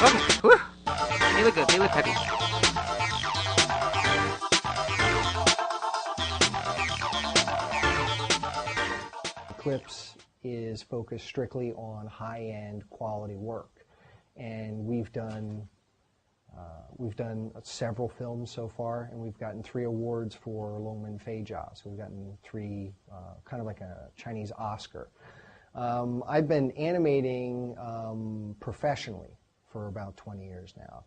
Okay, whew. They look good. They look heavy. Eclipse is focused strictly on high-end quality work, and we've done several films so far, and we've gotten 3 awards for Longmen Feijia. So we've gotten 3, kind of like a Chinese Oscar. I've been animating professionally for about 20 years now.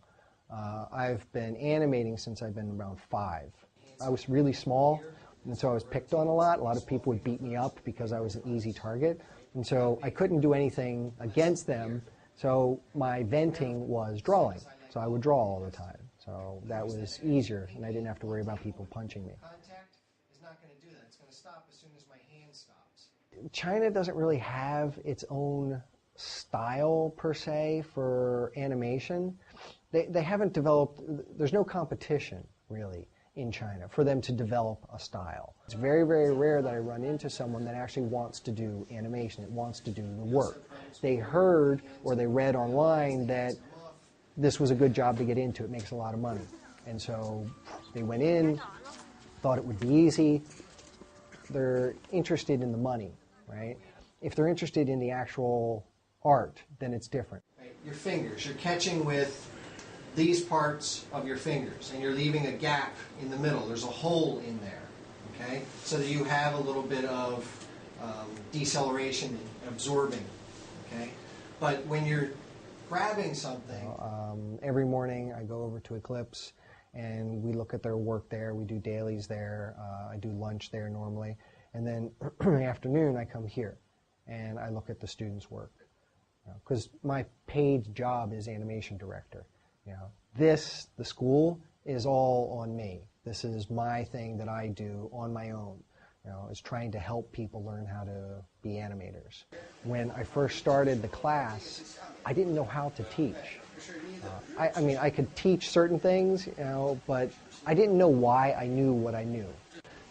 I've been animating since I've been around 5. I was really small, and so I was picked on a lot. A lot of people would beat me up because I was an easy target, and so I couldn't do anything against them, so my venting was drawing. So I would draw all the time. So that was easier, and I didn't have to worry about people punching me. Contact is not going to do that. It's going to stop as soon as my hand stops. China doesn't really have its own style, per se, for animation. They haven't developed, there's no competition, really, in China for them to develop a style. It's very, very rare that I run into someone that actually wants to do animation, that wants to do the work. They heard or they read online that this was a good job to get into. It makes a lot of money. And so they went in, thought it would be easy. They're interested in the money, right? If they're interested in the actual art, then it's different. Right. Your fingers, you're catching with these parts of your fingers, and you're leaving a gap in the middle. There's a hole in there, okay? So that you have a little bit of deceleration and absorbing, okay? But when you're grabbing something. Every morning I go over to Eclipse and we look at their work there. We do dailies there. I do lunch there normally. And then in the afternoon I come here and I look at the students' work. Because my paid job is animation director. The school is all on me. This is my thing that I do on my own. Is trying to help people learn how to be animators. When I first started the class, I didn't know how to teach. I mean, I could teach certain things, but I didn't know why I knew what I knew.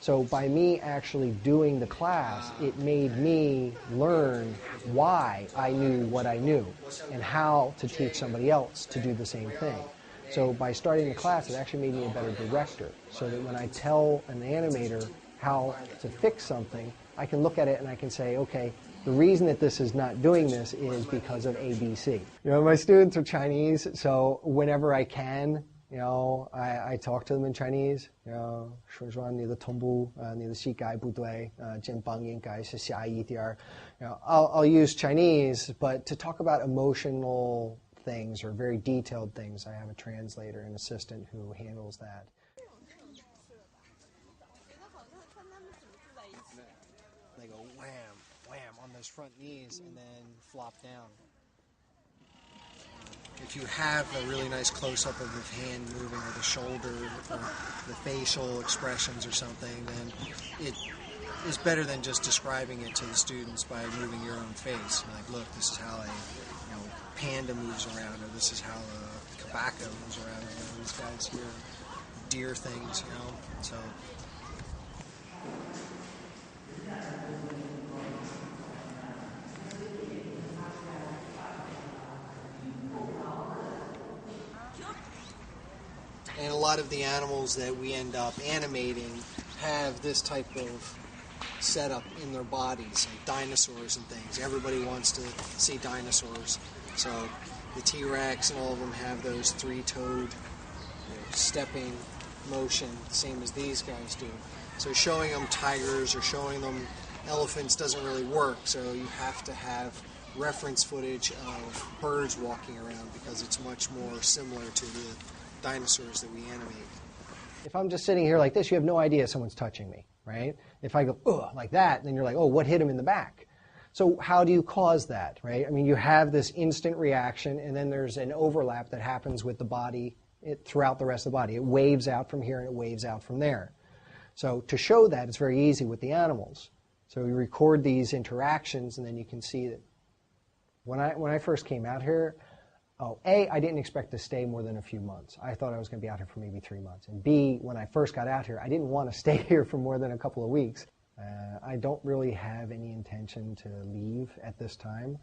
So by me actually doing the class, it made me learn why I knew what I knew and how to teach somebody else to do the same thing. So by starting the class, it actually made me a better director, so that when I tell an animator how to fix something, I can look at it and I can say, okay, the reason that this is not doing this is because of ABC. My students are Chinese, so whenever I can, I talk to them in Chinese. I'll use Chinese, but to talk about emotional things or very detailed things, I have a translator, an assistant who handles that. They go wham, wham on those front knees and then flop down. If you have a really nice close-up of the hand moving or the shoulder or the facial expressions or something, then it is better than just describing it to the students by moving your own face. Like, look, this is how a panda moves around, or this is how a tobacco moves around. These guys here, deer things, so. And a lot of the animals that we end up animating have this type of setup in their bodies, like dinosaurs and things. Everybody wants to see dinosaurs. So the T-Rex and all of them have those three-toed stepping motion, same as these guys do. So showing them tigers or showing them elephants doesn't really work, so you have to have reference footage of birds walking around because it's much more similar to the dinosaurs that we animate. If I'm just sitting here like this, you have no idea someone's touching me, right? If I go, ugh, like that, then you're like, oh, what hit him in the back? So how do you cause that, right? I mean, you have this instant reaction, and then there's an overlap that happens with the body throughout the rest of the body. It waves out from here and it waves out from there. So to show that, it's very easy with the animals. So we record these interactions, and then you can see that. When I first came out here, I didn't expect to stay more than a few months. I thought I was going to be out here for maybe 3 months. And B, when I first got out here, I didn't want to stay here for more than a couple of weeks. I don't really have any intention to leave at this time.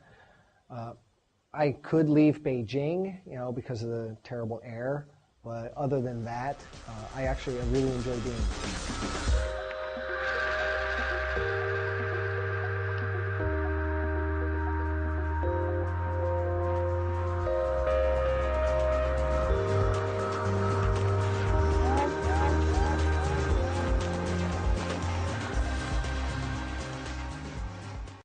I could leave Beijing, because of the terrible air, but other than that, I really enjoy being here.